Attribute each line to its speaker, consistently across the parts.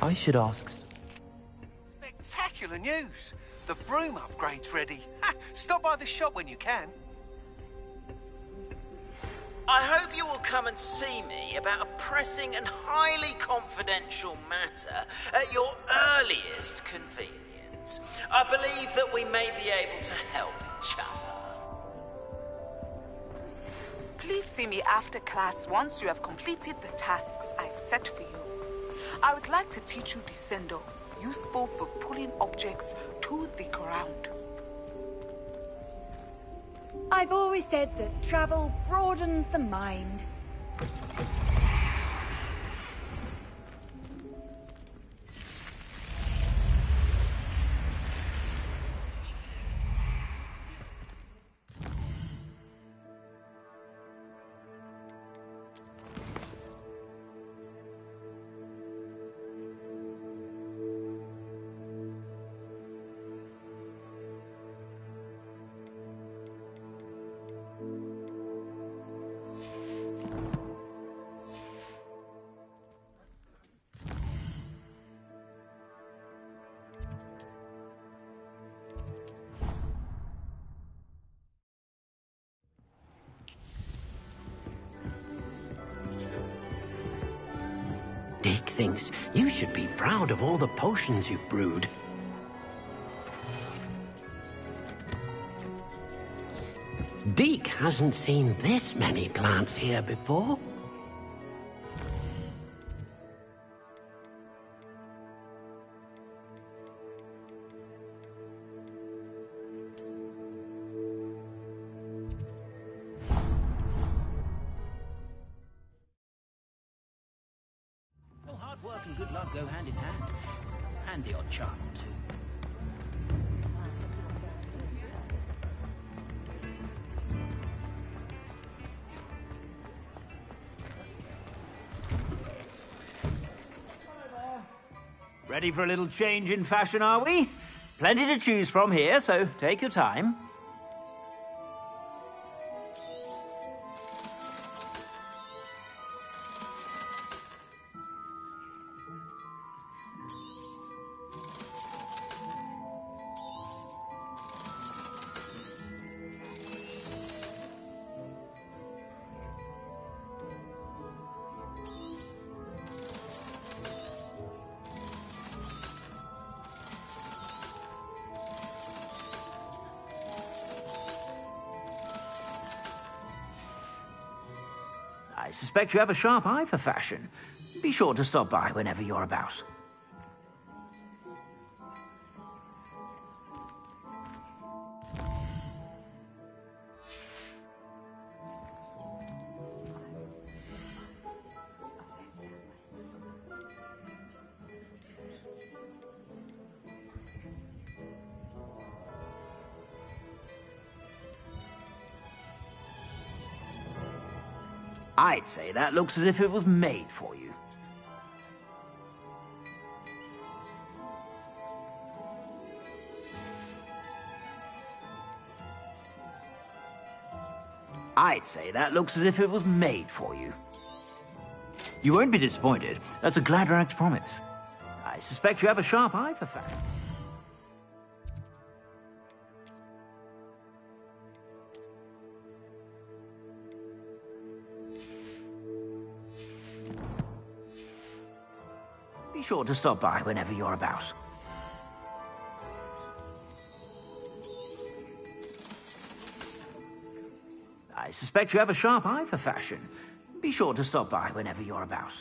Speaker 1: I should ask...
Speaker 2: Spectacular news! The broom upgrade's ready. Ha! Stop by the shop when you can.
Speaker 3: I hope you will come and see me about a pressing and highly confidential matter at your earliest convenience. I believe that we may be able to help each other.
Speaker 4: Please see me after class once you have completed the tasks I've set for you. I would like to teach you Descendo, useful for pulling objects to the ground.
Speaker 5: I've always said that travel broadens the mind.
Speaker 6: Dick thinks you should be proud of all the potions you've brewed. Deke hasn't seen this many plants here before.
Speaker 7: Hard work and good luck go hand in hand. And the odd charm or two. Ready for a little change in fashion, are we? Plenty to choose from here, so take your time. I suspect you have a sharp eye for fashion. Be sure to stop by whenever you're about. I'd say that looks as if it was made for you. I'd say that looks as if it was made for you. You won't be disappointed. That's a Gladrax promise. I suspect you have a sharp eye for fashion. Be sure to stop by whenever you're about. I suspect you have a sharp eye for fashion. Be sure to stop by whenever you're about.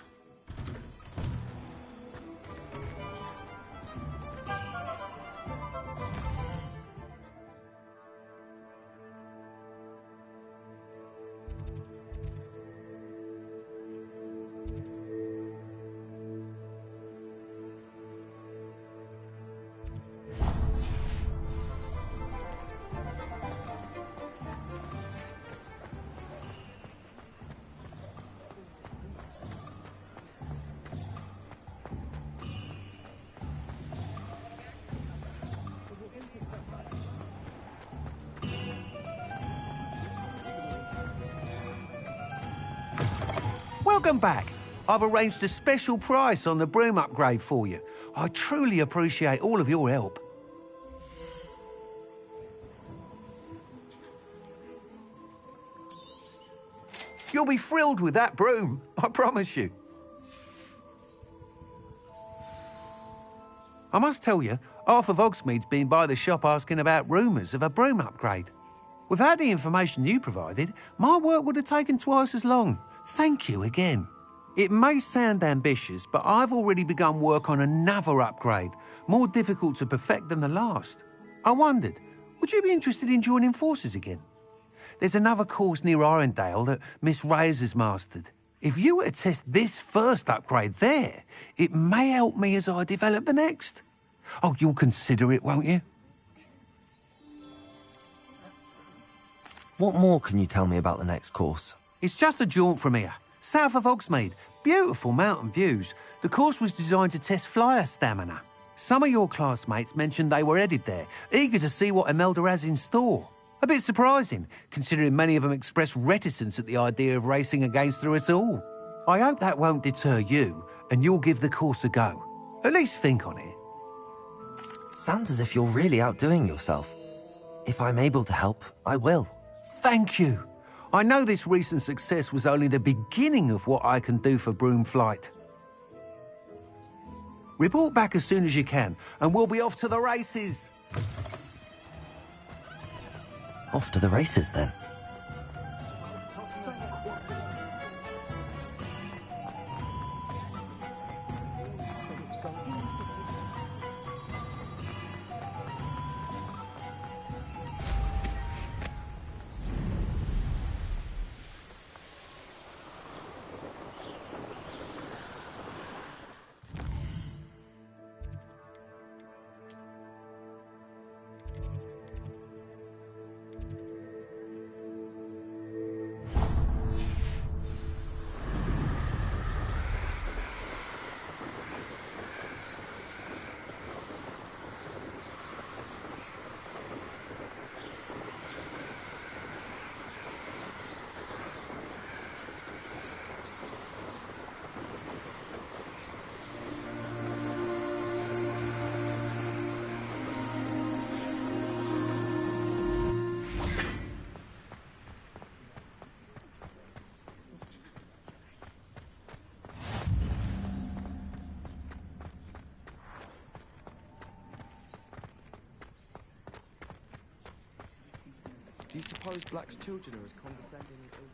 Speaker 7: Welcome back.
Speaker 2: I've arranged a special price on the broom upgrade for you. I truly appreciate all of your help. You'll be thrilled with that broom, I promise you. I must tell you, half of Hogsmeade's been by the shop asking about rumours of a broom upgrade. Without the information you provided, my work would have taken twice as long. Thank you again. It may sound ambitious, but I've already begun work on another upgrade, more difficult to perfect than the last. I wondered, would you be interested in joining forces again? There's another course near Arendelle that Miss Reyes has mastered. If you were to test this first upgrade there, it may help me as I develop the next. Oh, you'll consider it, won't you?
Speaker 1: What more can you tell me about the next course?
Speaker 2: It's just a jaunt from here, south of Hogsmeade. Beautiful mountain views. The course was designed to test flyer stamina. Some of your classmates mentioned they were headed there, eager to see what Imelda has in store. A bit surprising, considering many of them expressed reticence at the idea of racing against her at all. I hope that won't deter you, and you'll give the course a go. At least think on it.
Speaker 1: Sounds as if you're really outdoing yourself. If I'm able to help, I will.
Speaker 2: Thank you. I know this recent success was only the beginning of what I can do for broom flight. Report back as soon as you can, and we'll be off to the races.
Speaker 1: Off to the races, then.
Speaker 8: Do you suppose Black's children are as condescending as those?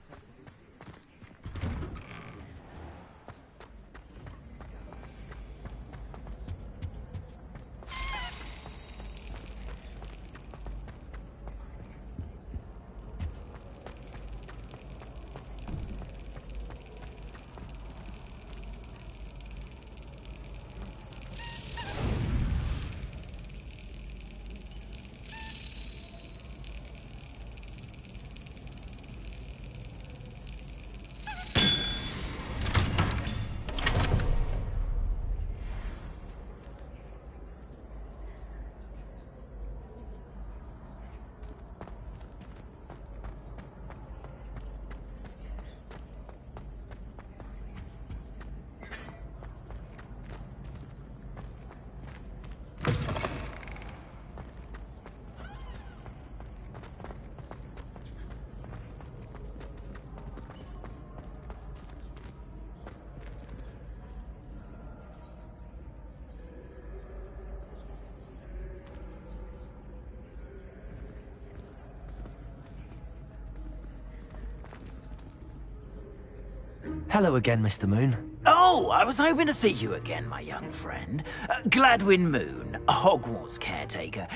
Speaker 1: Hello again, Mr. Moon.
Speaker 3: Oh, I was hoping to see you again, my young friend. Gladwin Moon, Hogwarts caretaker,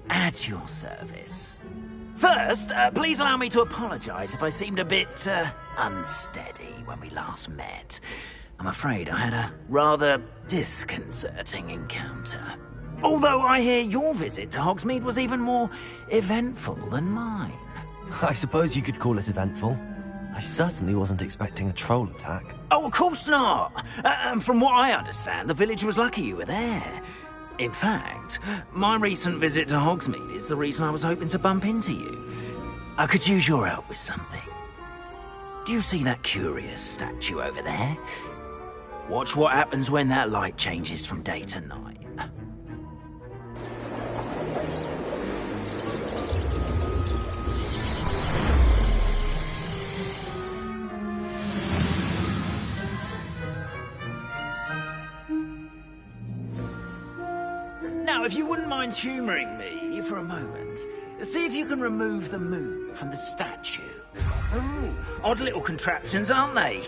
Speaker 3: at your service. First, please allow me to apologise if I seemed a bit, unsteady when we last met. I'm afraid I had a rather disconcerting encounter. Although I hear your visit to Hogsmeade was even more eventful than mine.
Speaker 1: I suppose you could call it eventful. I certainly wasn't expecting a troll attack.
Speaker 3: Oh, of course not. And from what I understand, the village was lucky you were there. In fact, my recent visit to Hogsmeade is the reason I was hoping to bump into you. I could use your help with something. Do you see that curious statue over there? Watch what happens when that light changes from day to night. Now, if you wouldn't mind humouring me for a moment, see if you can remove the moon from the statue. Ooh, odd little contraptions, aren't they?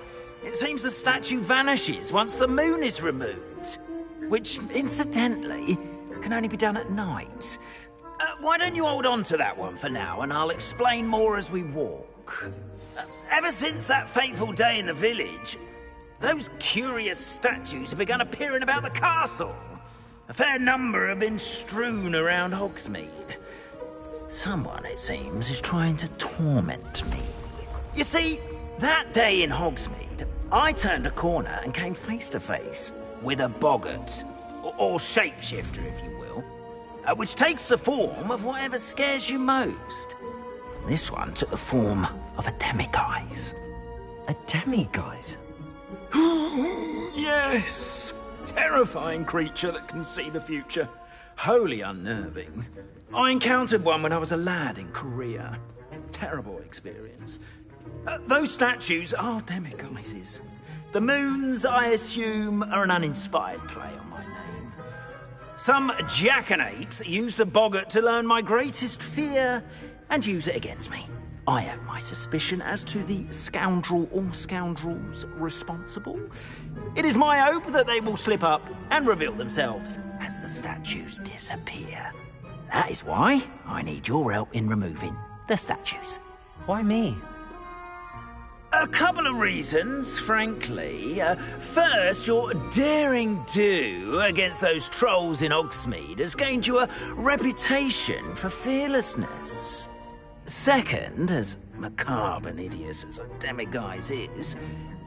Speaker 3: It seems the statue vanishes once the moon is removed. Which, incidentally, can only be done at night. Why don't you hold on to that one for now, and I'll explain more as we walk. Ever since that fateful day in the village, those curious statues have begun appearing about the castle. A fair number have been strewn around Hogsmeade. Someone, it seems, is trying to torment me. You see, that day in Hogsmeade, I turned a corner and came face to face with a boggart, or shapeshifter, if you will, which takes the form of whatever scares you most. This one took the form of a demiguise.
Speaker 1: A demiguise?
Speaker 3: Yes! Terrifying creature that can see the future. Wholly unnerving. I encountered one when I was a lad in Korea. Terrible experience. Those statues are demiguises. The moons, I assume, are an uninspired play on my name. Some jackanapes used a boggart to learn my greatest fear and use it against me. I have my suspicion as to the scoundrel or scoundrels responsible. It is my hope that they will slip up and reveal themselves as the statues disappear. That is why I need your help in removing the statues.
Speaker 1: Why me?
Speaker 3: A couple of reasons, frankly. First, your daring do against those trolls in Hogsmeade has gained you a reputation for fearlessness. Second, as macabre and hideous as a demiguise is,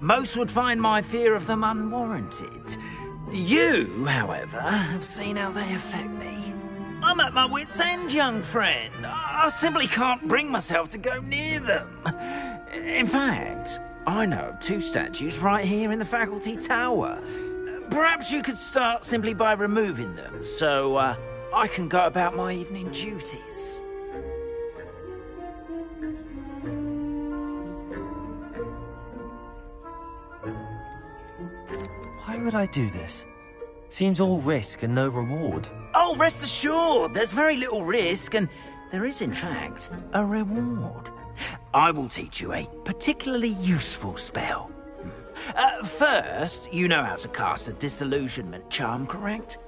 Speaker 3: most would find my fear of them unwarranted. You, however, have seen how they affect me. I'm at my wit's end, young friend. I simply can't bring myself to go near them. In fact, I know of two statues right here in the faculty tower. Perhaps you could start simply by removing them, so I can go about my evening duties.
Speaker 1: Why would I do this? Seems all risk and no reward.
Speaker 3: Oh, rest assured, there's very little risk, and there is, in fact, a reward. I will teach you a particularly useful spell. First, you know how to cast a disillusionment charm, correct?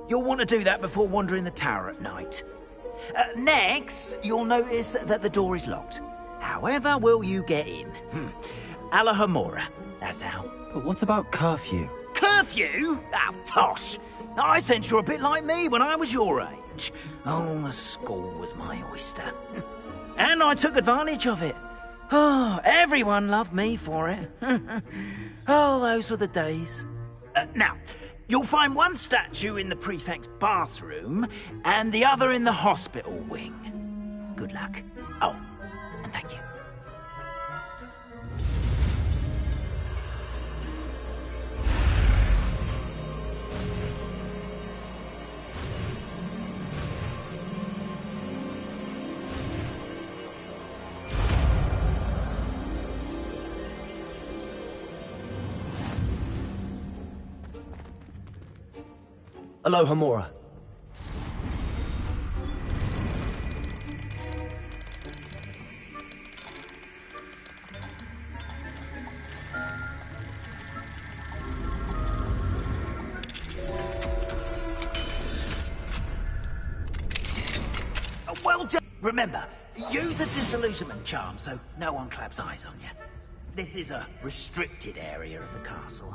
Speaker 3: You'll want to do that before wandering the tower at night. Next, you'll notice that the door is locked. However will you get in? Alahamora, that's how.
Speaker 1: But what about curfew?
Speaker 3: Curfew? Oh, tosh. I sense you're a bit like me when I was your age. Oh, the school was my oyster. And I took advantage of it. Oh, everyone loved me for it. Oh, those were the days. Now, you'll find one statue in the prefect's bathroom and the other in the hospital wing. Good luck. Oh, and thank you.
Speaker 1: Aloha Mora.
Speaker 3: Well done. Remember, use a disillusionment charm so no one claps eyes on you. This is a restricted area of the castle.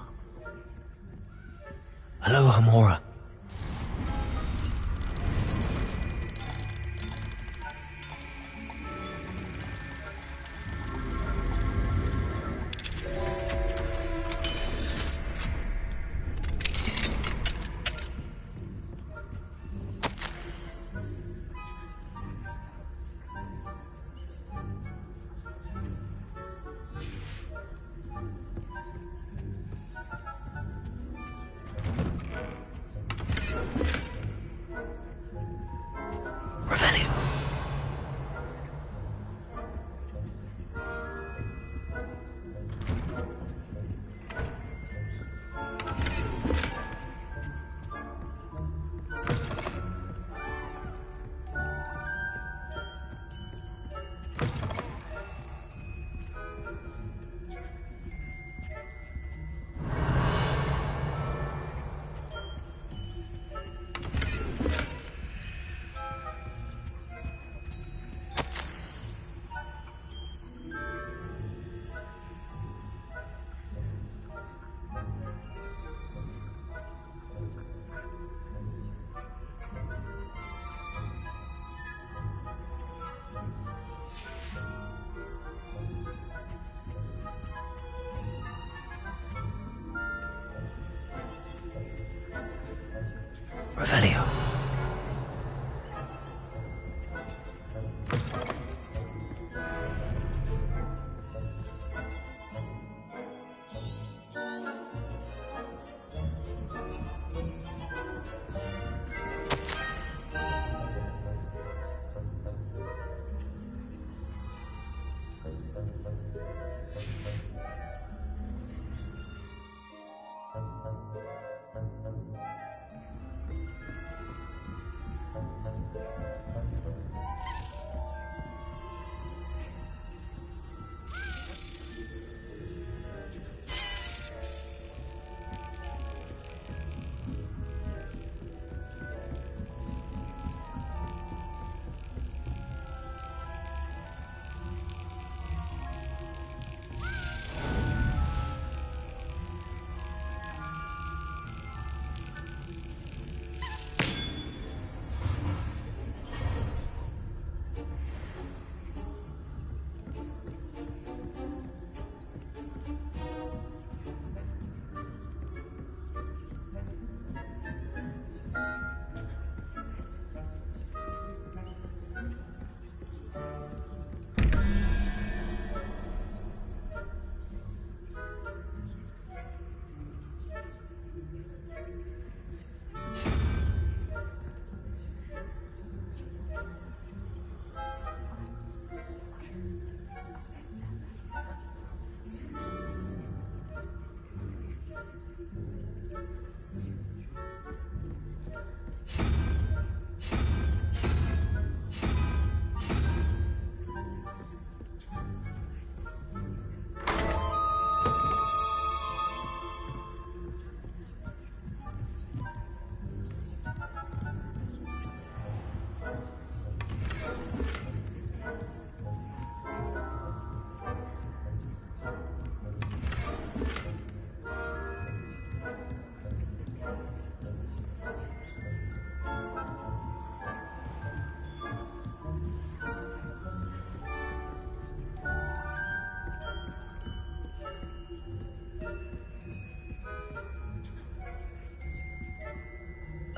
Speaker 1: Aloha Mora. Revelio.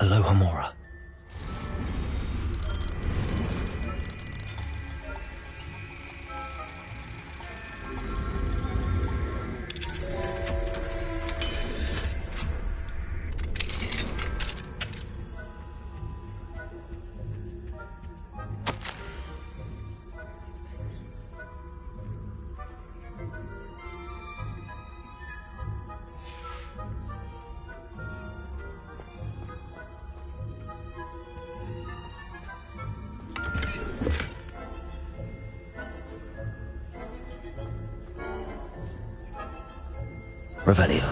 Speaker 1: Aloha Mora. Revelio.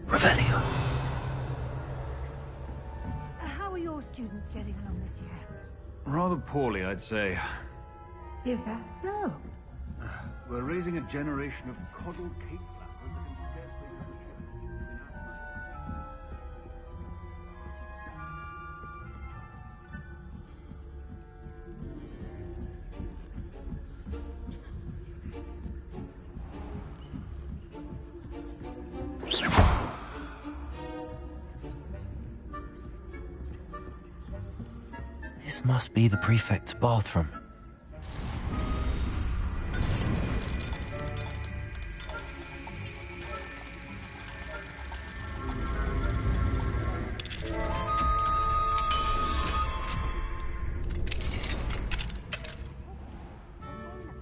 Speaker 1: Revelio.
Speaker 5: How are your students getting along this year?
Speaker 9: Rather poorly, I'd say.
Speaker 5: Is that so?
Speaker 9: We're raising a generation of coddled cake flappers that can scarcely have a
Speaker 1: This must be the prefect's bathroom.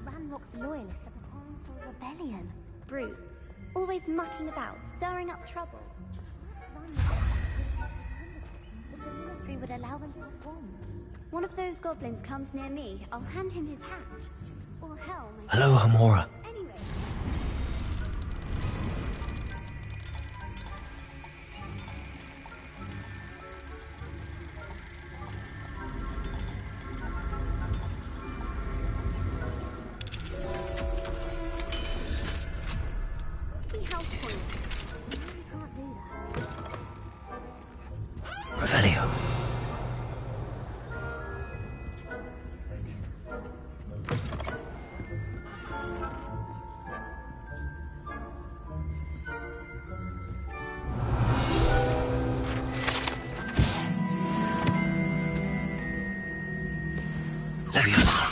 Speaker 10: Ranrock's loyalists are preparing for a rebellion. Brutes, always mucking about, stirring up trouble. If the military would allow them to perform. One of those goblins comes near me, I'll hand him his hat. Or hell, maybe.
Speaker 1: Hello, Hamora.
Speaker 10: Anyway. The house point. You really can't do that.
Speaker 1: Revelio. Leviosa.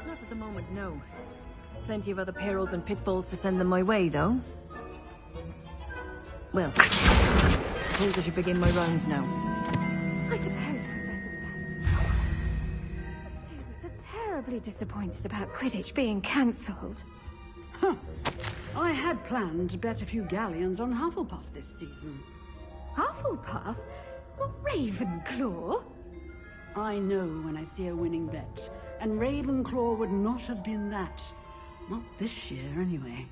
Speaker 11: Not at the moment, no. Plenty of other perils and pitfalls to send them my way, though. Well, suppose I should begin my rounds now.
Speaker 5: I suppose, Professor Parents are terribly disappointed about Quidditch being cancelled.
Speaker 12: Huh. I had planned to bet a few galleons on Hufflepuff this season.
Speaker 5: Hufflepuff? Not Ravenclaw?
Speaker 12: I know when I see a winning bet, and Ravenclaw would not have been that. Not this year, anyway.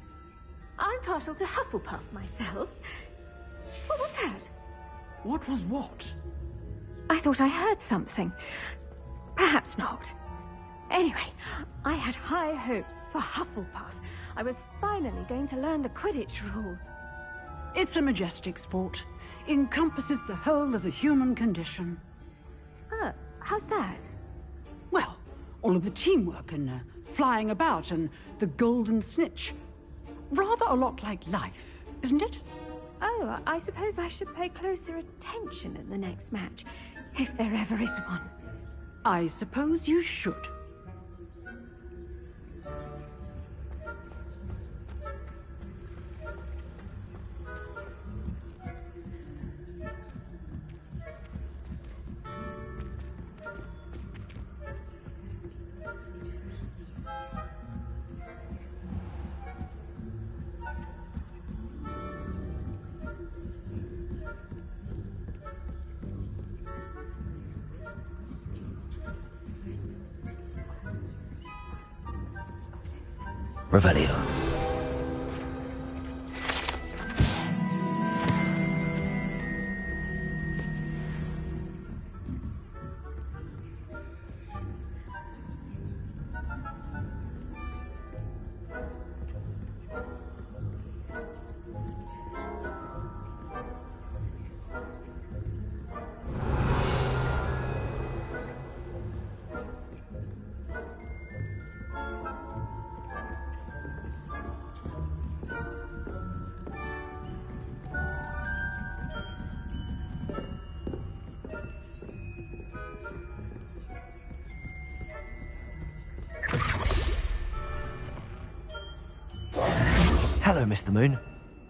Speaker 5: I'm partial to Hufflepuff myself. What was that?
Speaker 12: What was what?
Speaker 5: I thought I heard something. Perhaps not. Anyway, I had high hopes for Hufflepuff. I was finally going to learn the Quidditch rules.
Speaker 12: It's a majestic sport. Encompasses the whole of the human condition.
Speaker 5: How's that?
Speaker 12: Well, all of the teamwork and flying about and the golden snitch. Rather a lot like life, isn't it?
Speaker 5: Oh, I suppose I should pay closer attention in the next match, if there ever is one.
Speaker 12: I suppose you should.
Speaker 1: Revelio. Hello, Mr. Moon.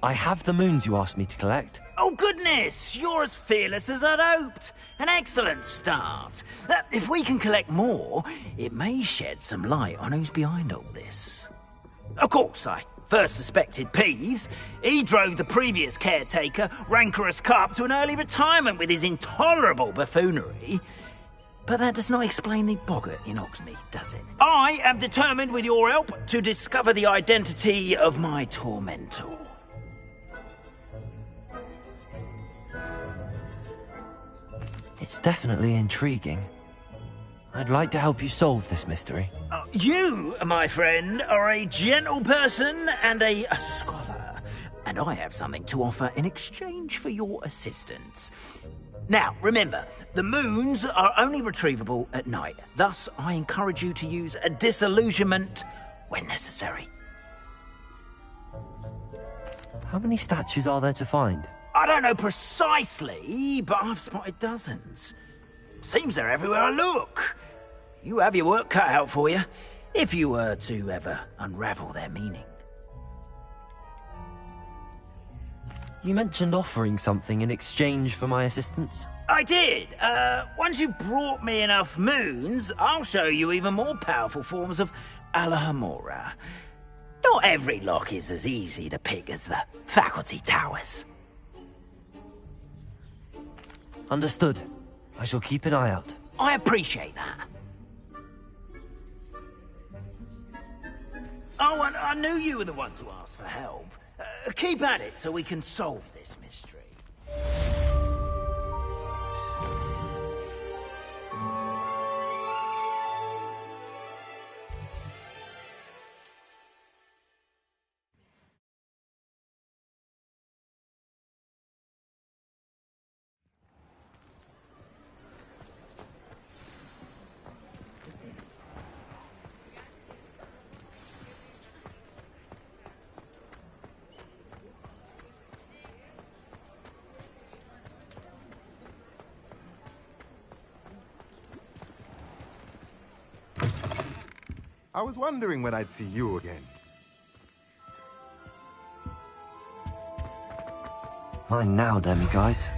Speaker 1: I have the moons you asked me to collect.
Speaker 3: Oh, goodness! You're as fearless as I'd hoped. An excellent start. If we can collect more, it may shed some light on who's behind all this. Of course, I first suspected Peeves. He drove the previous caretaker, Rancorous Carp, to an early retirement with his intolerable buffoonery. But that does not explain the boggart in Hogsmeade, does it? I am determined, with your help, to discover the identity of my tormentor.
Speaker 1: It's definitely intriguing. I'd like to help you solve this mystery.
Speaker 3: You, my friend, are a gentle person and a scholar, and I have something to offer in exchange for your assistance. Now, remember, the moons are only retrievable at night. Thus, I encourage you to use a disillusionment when necessary.
Speaker 1: How many statues are there to find?
Speaker 3: I don't know precisely, but I've spotted dozens. Seems they're everywhere I look. You have your work cut out for you, if you were to ever unravel their meaning.
Speaker 1: You mentioned offering something in exchange for my assistance?
Speaker 3: I did. Once you've brought me enough moons, I'll show you even more powerful forms of Alohomora. Not every lock is as easy to pick as the faculty towers.
Speaker 1: Understood. I shall keep an eye out.
Speaker 3: I appreciate that. Oh, and I knew you were the one to ask for help. Keep at it so we can solve this mystery.
Speaker 13: I was wondering when I'd see you again.
Speaker 1: Mine now, demiguise.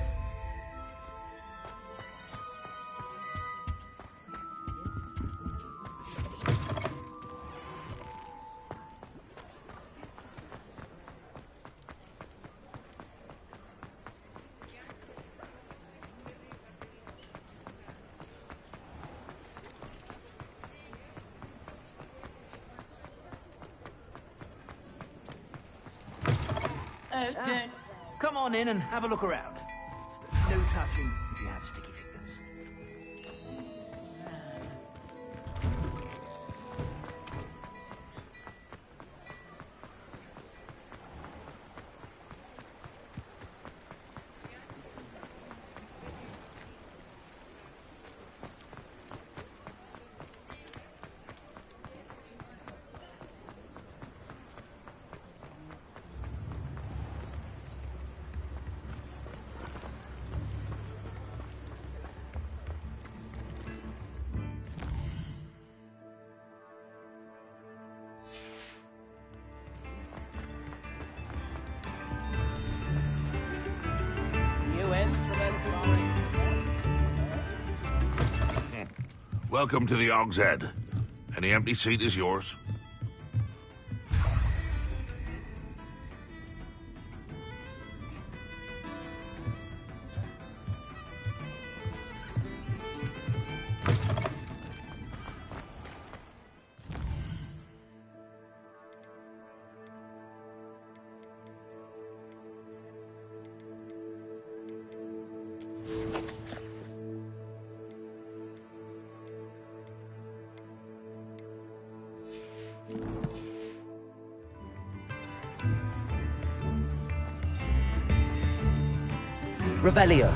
Speaker 3: Come on in and have a look around. No touching if you have sticky fingers.
Speaker 14: Welcome to the Og's Head. Any empty seat is yours.
Speaker 1: Revelio.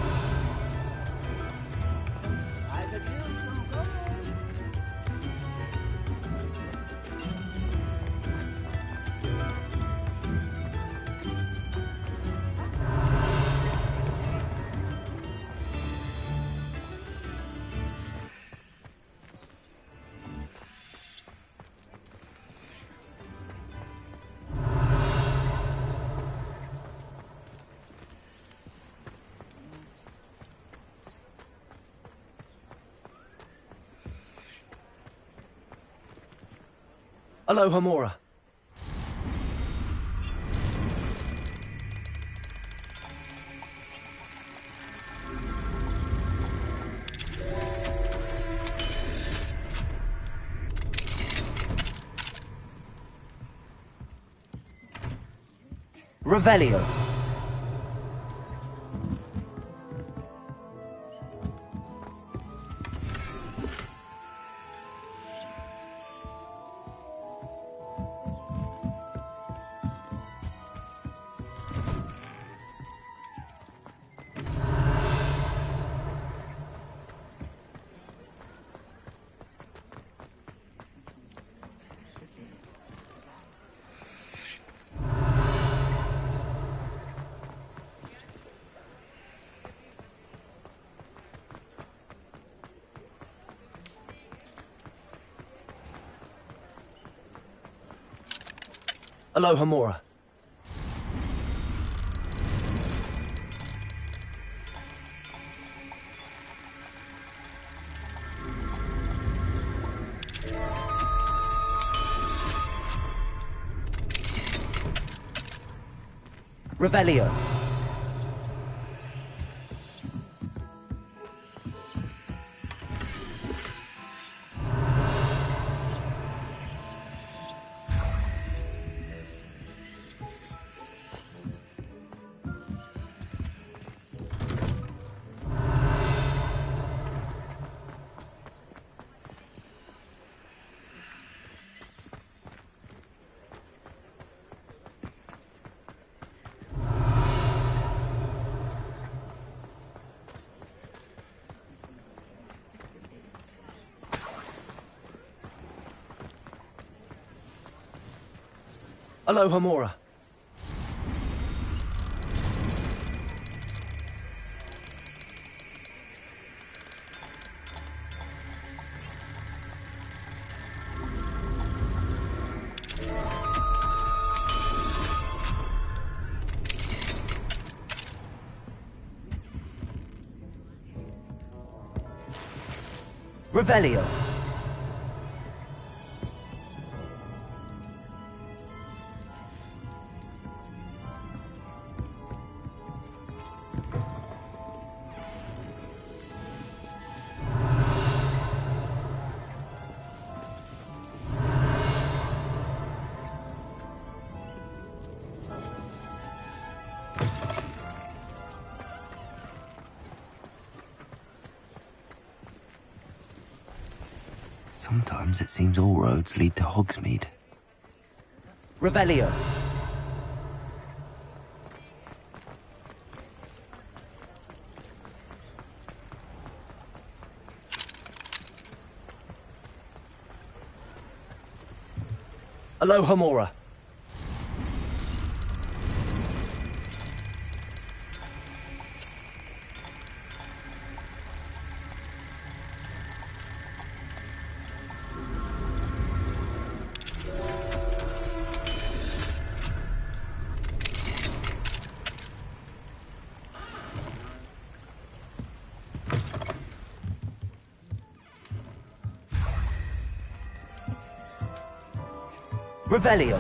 Speaker 1: Alohomora. Revelio. Aloha Mora. Revelio. Aloha Mora. Revelio. Sometimes it seems all roads lead to Hogsmeade. Revelio. Aloha Mora. Revelio.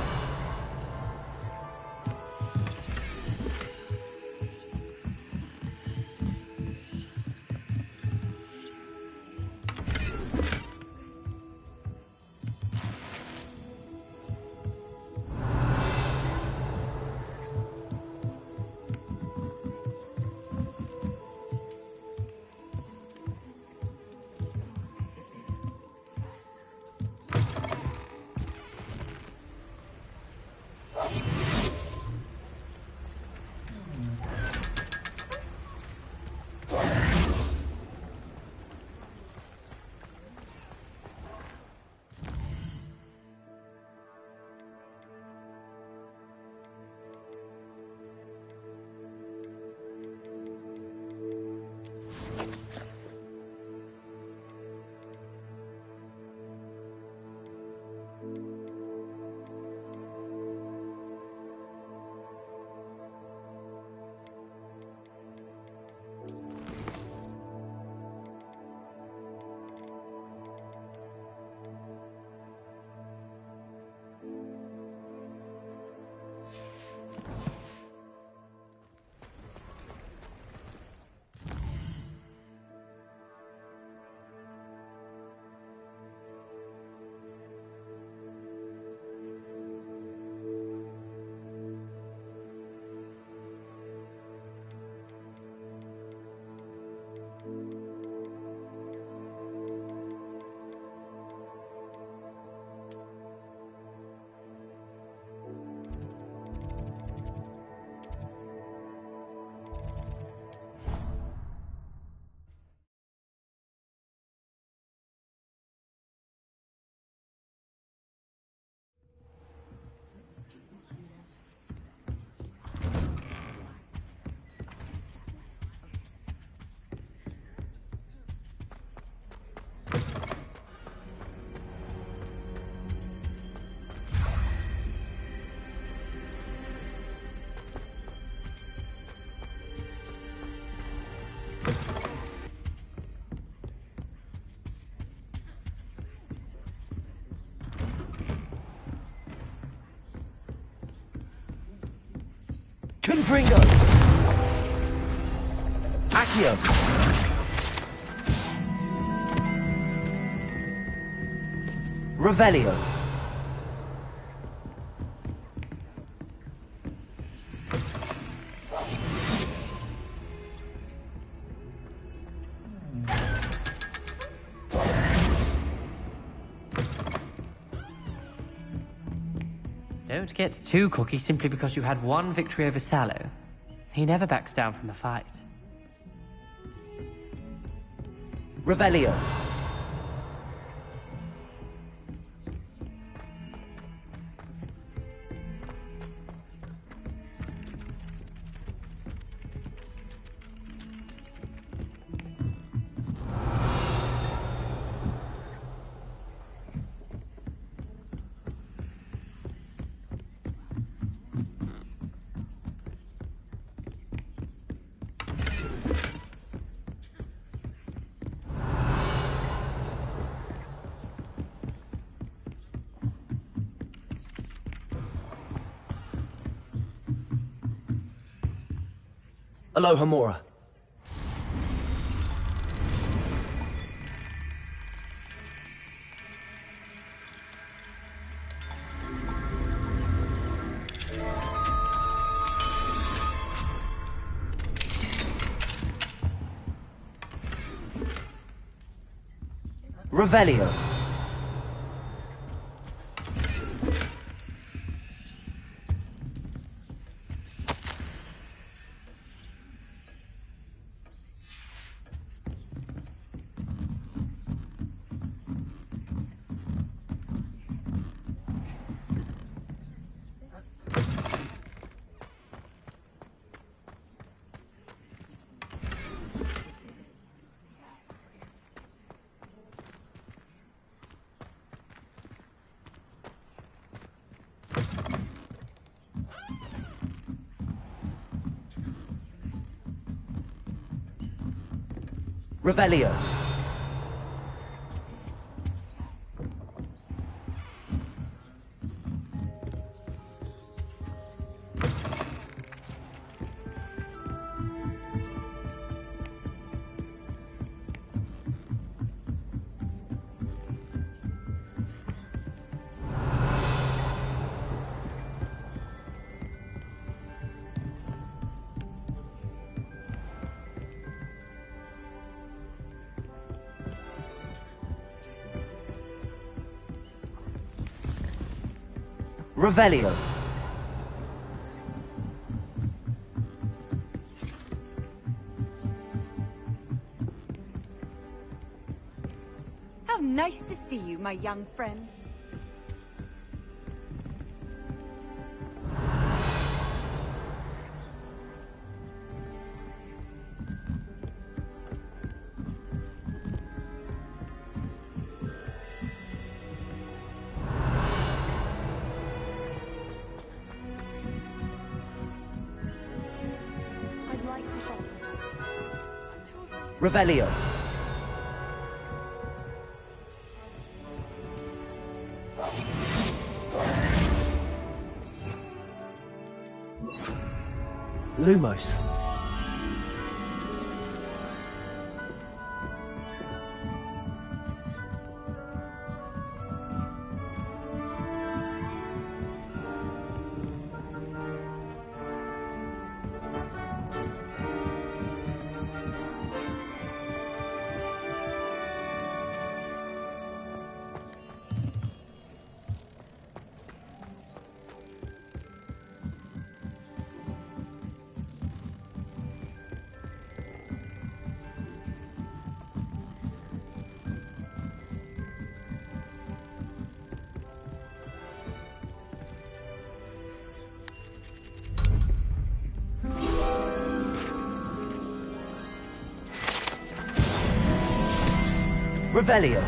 Speaker 1: Fringo! Accio! Revelio!
Speaker 15: Don't get too cocky simply because you had one victory over Sallow. He never backs down from a fight.
Speaker 1: Revelio! Aloha Mora. Revelio. Revelio. Revelio.
Speaker 16: How nice to see you, my young friend.
Speaker 1: Revelio. Lumos. Revelio.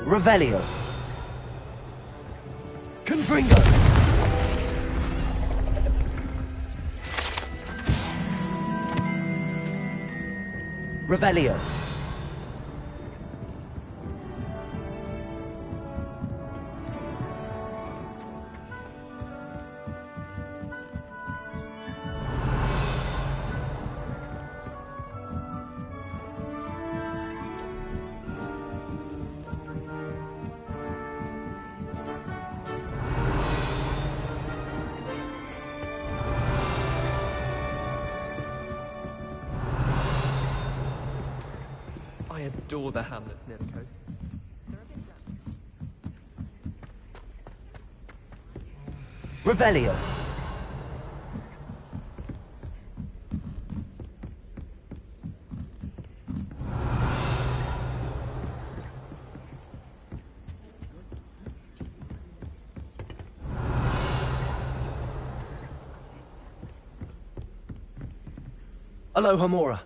Speaker 1: Revelio. Confringo. Revelio.
Speaker 8: I adore the hamlets near the coast.
Speaker 1: Revelio. Aloha Mora.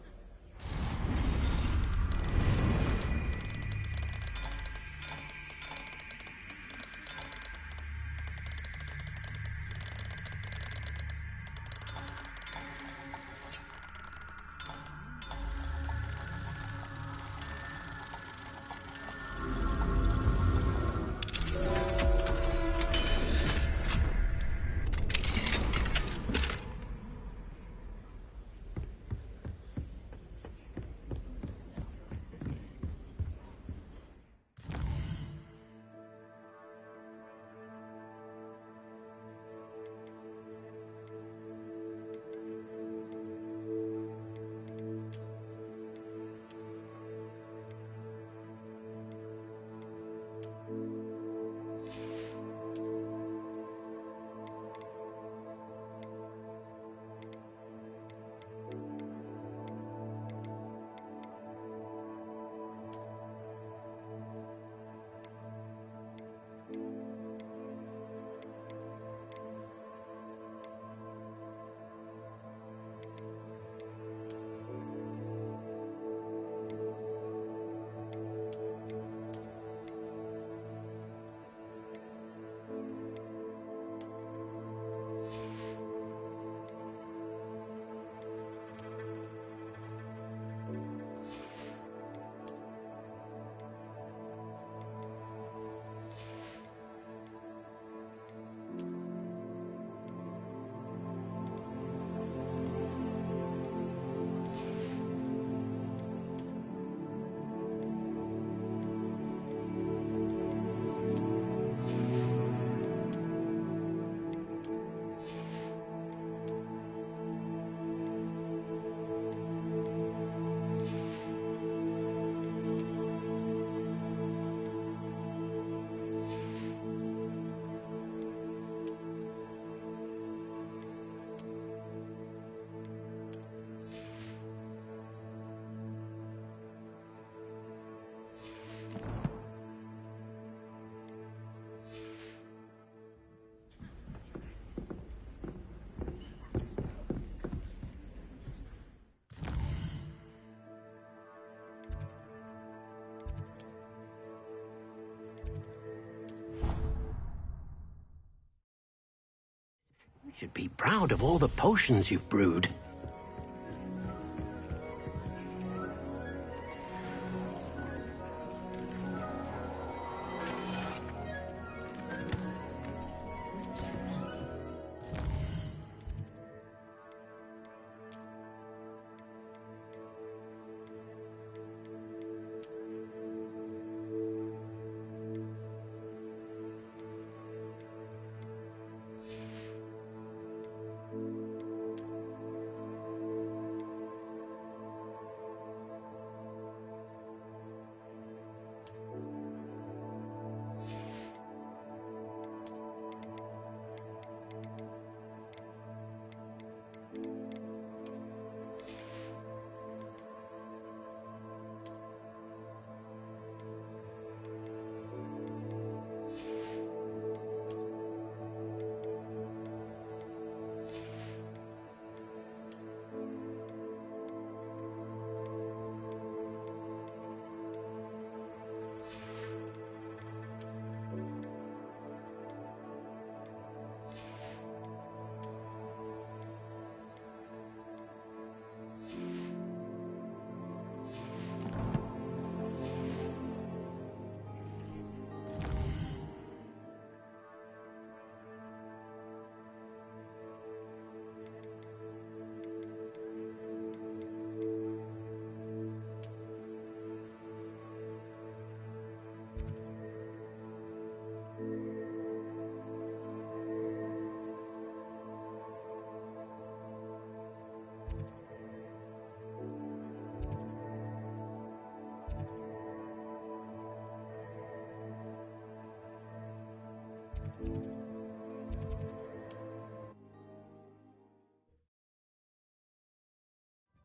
Speaker 6: You should be proud of all the potions you've brewed.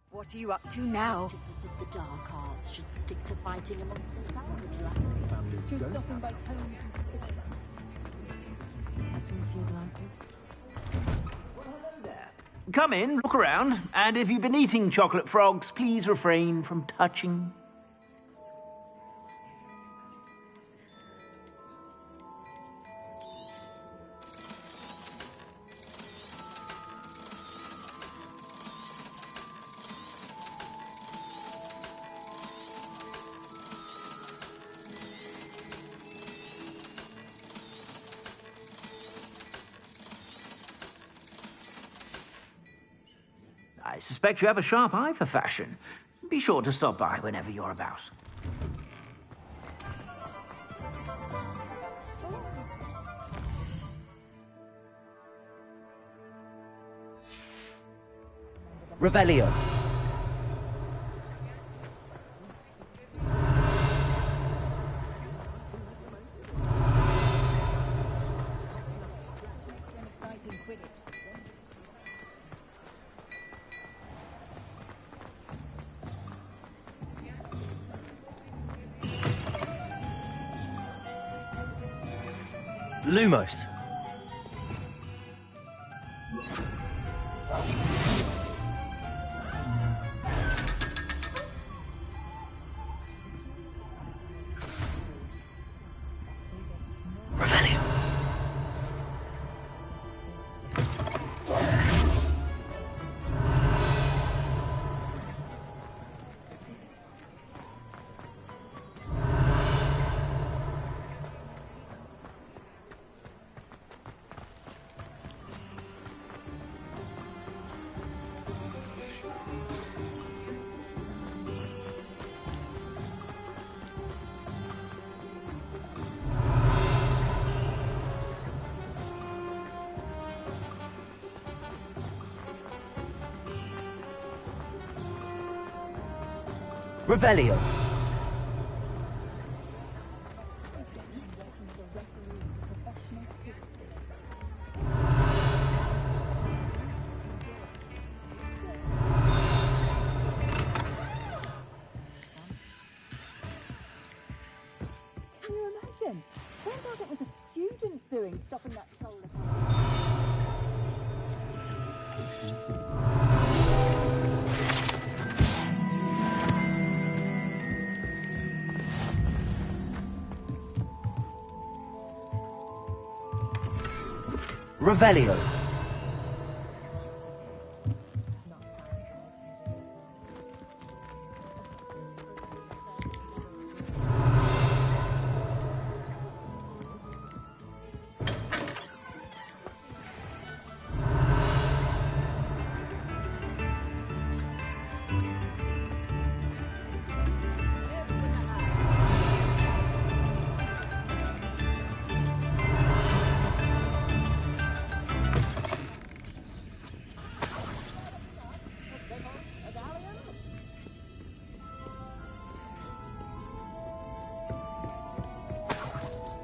Speaker 16: What are you up to now?
Speaker 17: Just as if the dark arts should stick to fighting amongst themselves, would you like?
Speaker 7: Come in, look around, and if you've been eating chocolate frogs, please refrain from touching. I suspect you have a sharp eye for fashion. Be sure to stop by whenever you're about. Revelio.
Speaker 1: Lumos. Revelio. Revelio.
Speaker 18: Can you imagine? Turned out it was the students doing, stopping that troll.
Speaker 7: Revelio.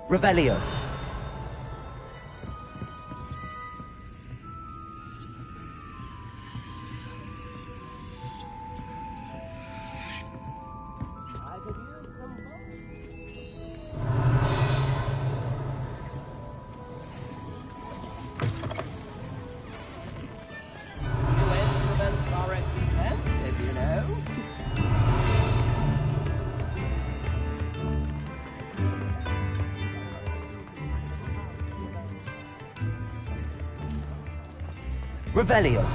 Speaker 7: Revelio.
Speaker 19: Instruments are expensive, you know.
Speaker 7: Revelio.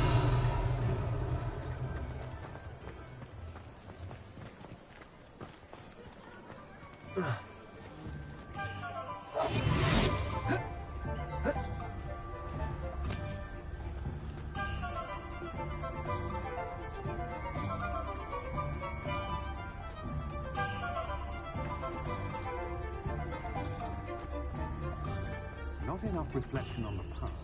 Speaker 9: Not enough reflection on the past.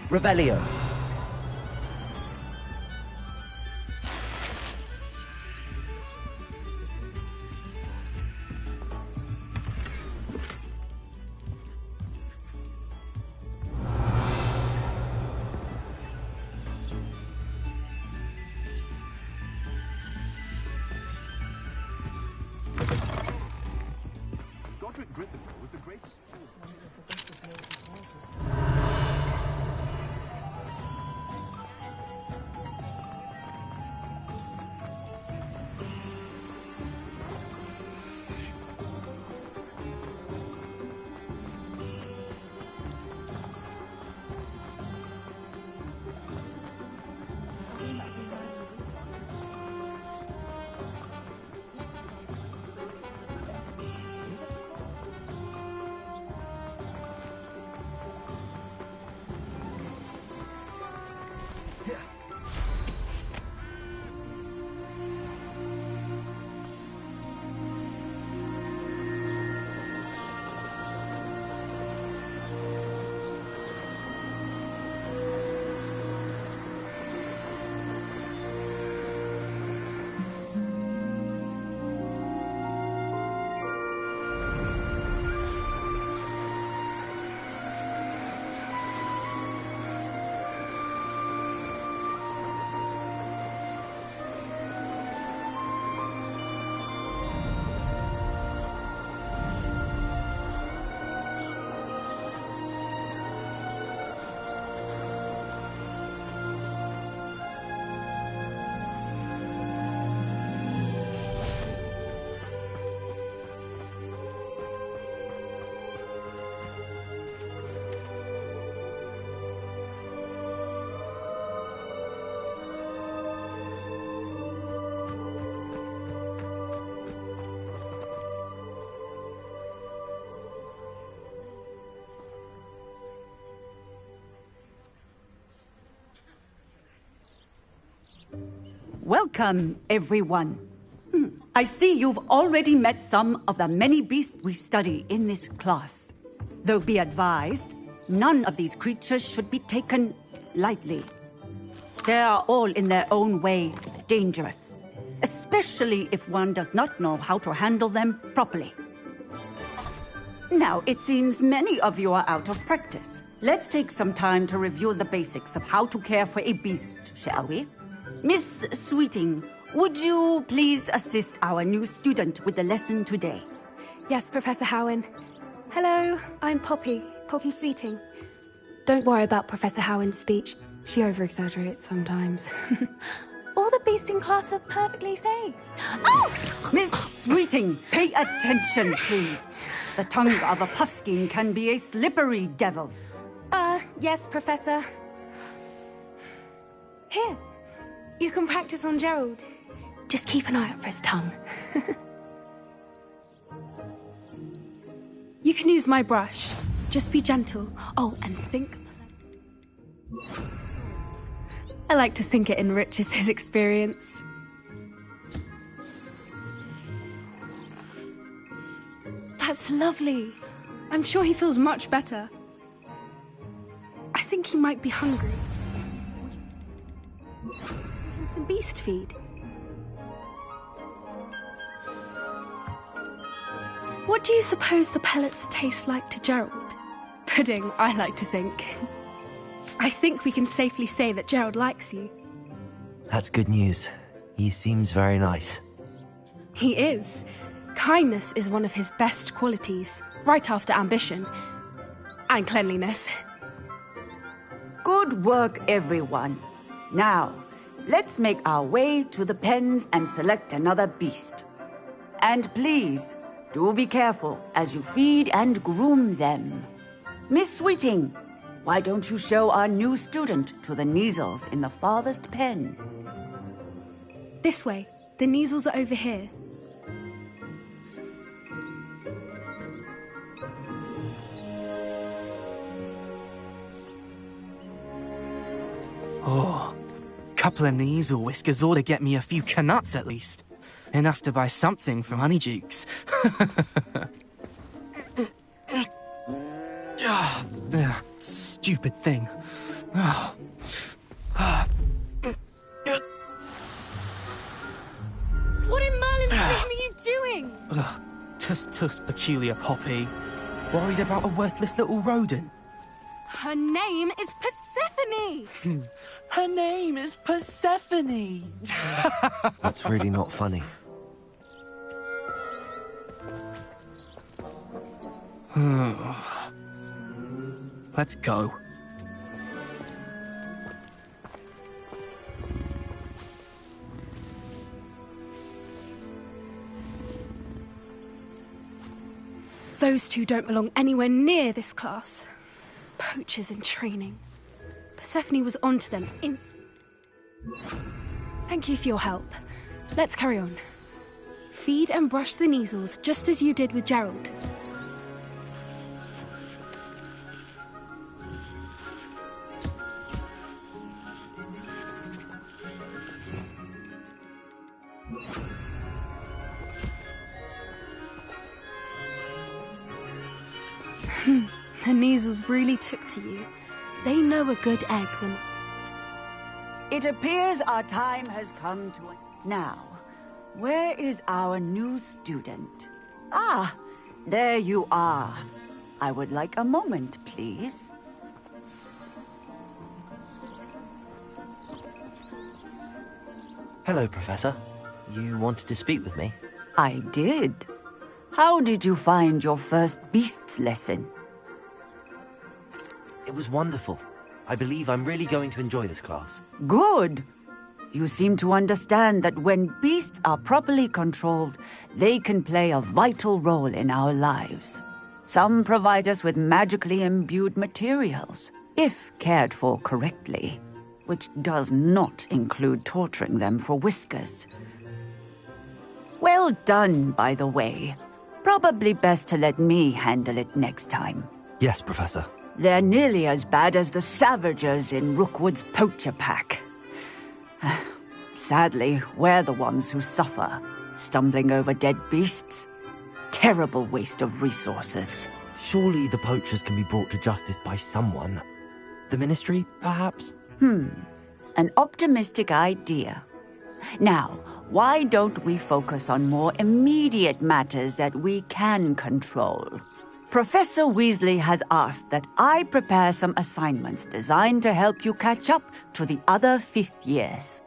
Speaker 20: Revelio.
Speaker 9: Godric Gryffindor was the greatest.
Speaker 21: Welcome, everyone. I see you've already met some of the many beasts we study in this class. Though be advised, none of these creatures should be taken lightly. They are all in their own way dangerous, especially if one does not know how to handle them properly. Now, it seems many of you are out of practice. Let's take some time to review the basics of how to care for a beast, shall we? Miss Sweeting, would you please assist our new student with the lesson today?
Speaker 5: Yes, Professor Howen. Hello, I'm Poppy Sweeting. Don't worry about Professor Howen's speech. She over-exaggerates sometimes. All the beasts in class are perfectly safe. Oh!
Speaker 21: Miss Sweeting, pay attention, please. The tongue of a puffskein can be a slippery devil.
Speaker 5: Yes, Professor. Here, you can practice on Gerald. Just keep an eye out for his tongue. You can use my brush. Just be gentle. Oh, and think. I like to think it enriches his experience. That's lovely. I'm sure he feels much better. I think he might be hungry. And some beast feed. What do you suppose the pellets taste like to Gerald? Pudding, I like to think. I think we can safely say that Gerald likes you.
Speaker 1: That's good news. He seems very nice.
Speaker 5: He is. Kindness is one of his best qualities, right after ambition. And cleanliness.
Speaker 21: Good work, everyone. Now, let's make our way to the pens and select another beast. And please, do be careful as you feed and groom them. Miss Sweeting, why don't you show our new student to the Neasels in the farthest pen?
Speaker 5: This way. The Neasels are over here.
Speaker 22: Oh, couple of Neasel whiskers ought to get me a few canuts at least. Enough to buy something from Honeydukes. stupid thing.
Speaker 5: What in Merlin's name are you doing?
Speaker 22: Ugh, tuss, peculiar Poppy. Worried about a worthless little rodent?
Speaker 5: Her name is Persephone!
Speaker 22: Her name is Persephone!
Speaker 1: That's really not funny.
Speaker 22: Let's go.
Speaker 5: Those two don't belong anywhere near this class. Poachers in training. Persephone was onto them Thank you for your help. Let's carry on. Feed and brush the Neasels just as you did with Gerald. The Neasels really took to you. They know a good egg when...
Speaker 21: It appears our time has come to an... Now, where is our new student? Ah, there you are. I would like a moment, please.
Speaker 1: Hello, Professor. You wanted to speak with me?
Speaker 21: I did. How did you find your first beasts lesson?
Speaker 1: It was wonderful. I believe I'm really going to enjoy this class.
Speaker 21: Good. You seem to understand that when beasts are properly controlled, they can play a vital role in our lives. Some provide us with magically imbued materials, if cared for correctly, which does not include torturing them for whiskers. Well done, by the way. Probably best to let me handle it next time.
Speaker 1: Yes, Professor.
Speaker 21: They're nearly as bad as the Savagers in Rookwood's poacher pack. Sadly, we're the ones who suffer, stumbling over dead beasts. Terrible waste of resources.
Speaker 1: Surely the poachers can be brought to justice by someone. The Ministry, perhaps?
Speaker 21: An optimistic idea. Now, why don't we focus on more immediate matters that we can control? Professor Weasley has asked that I prepare some assignments designed to help you catch up to the other fifth years.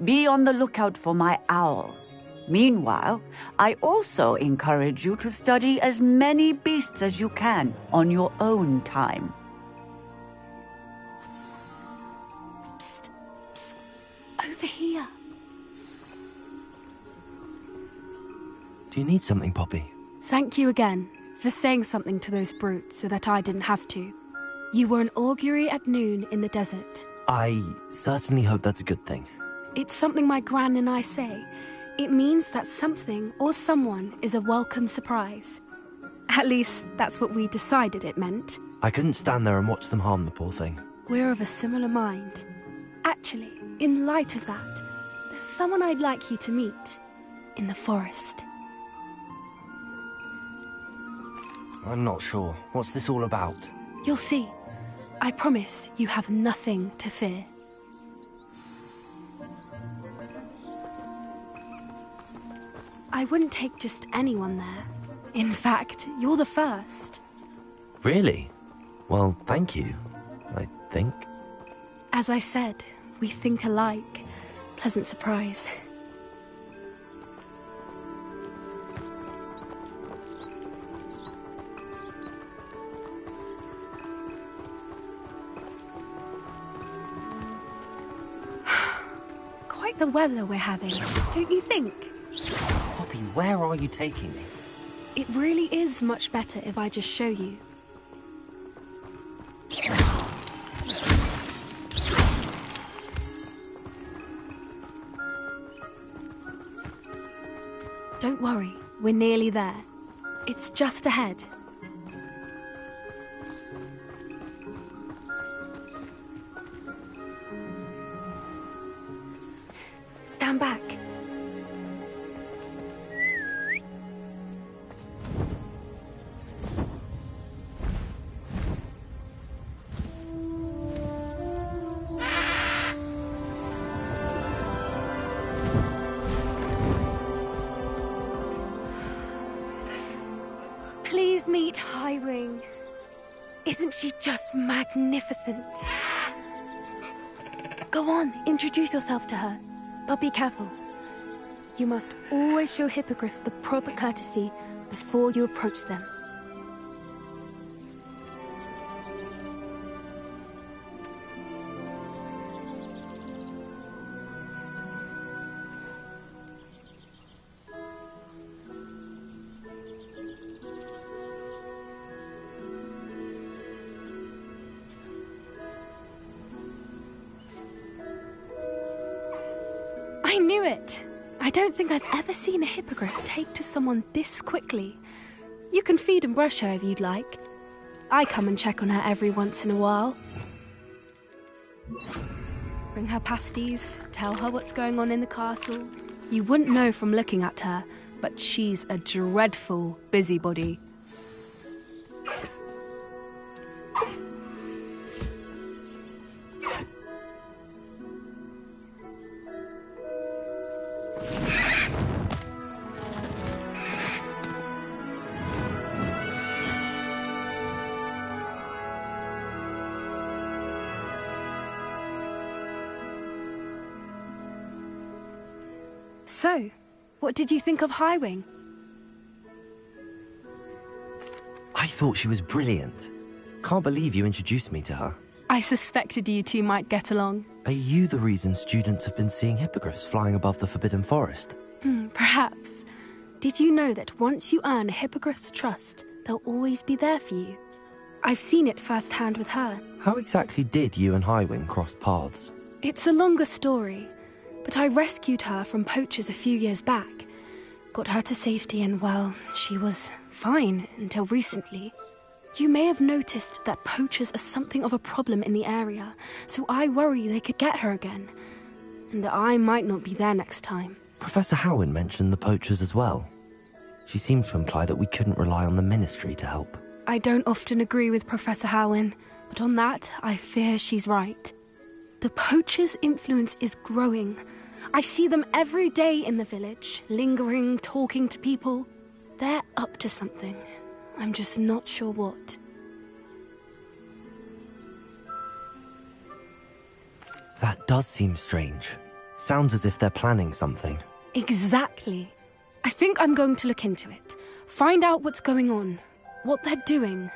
Speaker 21: Be on the lookout for my owl. Meanwhile, I also encourage you to study as many beasts as you can on your own time.
Speaker 5: Psst, psst. Over here.
Speaker 1: Do you need something, Poppy?
Speaker 5: Thank you again for saying something to those brutes so that I didn't have to. You were an augury at noon in the desert.
Speaker 1: I certainly hope that's a good thing.
Speaker 5: It's something my gran and I say. It means that something or someone is a welcome surprise. At least, that's what we decided it meant.
Speaker 1: I couldn't stand there and watch them harm the poor thing.
Speaker 5: We're of a similar mind. Actually, in light of that, there's someone I'd like you to meet in the forest.
Speaker 1: I'm not sure. What's this all about?
Speaker 5: You'll see. I promise you have nothing to fear. I wouldn't take just anyone there. In fact, you're the first.
Speaker 1: Really? Well, thank you, I think.
Speaker 5: As I said, we think alike. Pleasant surprise. Quite the weather we're having, don't you think?
Speaker 1: Poppy, where are you taking me?
Speaker 5: It really is much better if I just show you. Don't worry, we're nearly there. It's just ahead. Stand back. Isn't she just magnificent? Go on, introduce yourself to her. But be careful. You must always show hippogriffs the proper courtesy before you approach them. I knew it! I don't think I've ever seen a hippogriff take to someone this quickly. You can feed and brush her if you'd like. I come and check on her every once in a while. Bring her pasties, tell her what's going on in the castle. You wouldn't know from looking at her, but she's a dreadful busybody. So, what did you think of Highwing?
Speaker 1: I thought she was brilliant. Can't believe you introduced me to her.
Speaker 5: I suspected you two might get along.
Speaker 1: Are you the reason students have been seeing hippogriffs flying above the Forbidden Forest?
Speaker 5: Perhaps. Did you know that once you earn a hippogriff's trust, they'll always be there for you? I've seen it firsthand with her.
Speaker 1: How exactly did you and Highwing cross paths?
Speaker 5: It's a longer story, but I rescued her from poachers a few years back. Got her to safety and, well, she was fine until recently. You may have noticed that poachers are something of a problem in the area, so I worry they could get her again. And I might not be there next time.
Speaker 1: Professor Howen mentioned the poachers as well. She seemed to imply that we couldn't rely on the Ministry to help.
Speaker 5: I don't often agree with Professor Howen, but on that, I fear she's right. The poachers' influence is growing. I see them every day in the village, lingering, talking to people. They're up to something. I'm just not sure what.
Speaker 1: That does seem strange. Sounds as if they're planning something.
Speaker 5: Exactly. I think I'm going to look into it. Find out what's going on, what they're doing.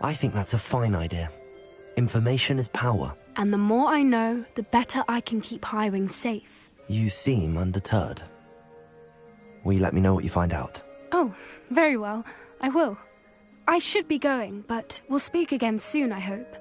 Speaker 1: I think that's a fine idea. Information is power.
Speaker 5: And the more I know, the better I can keep Highwing safe.
Speaker 1: You seem undeterred. Will you let me know what you find out?
Speaker 5: Oh, very well. I will. I should be going, but we'll speak again soon, I hope.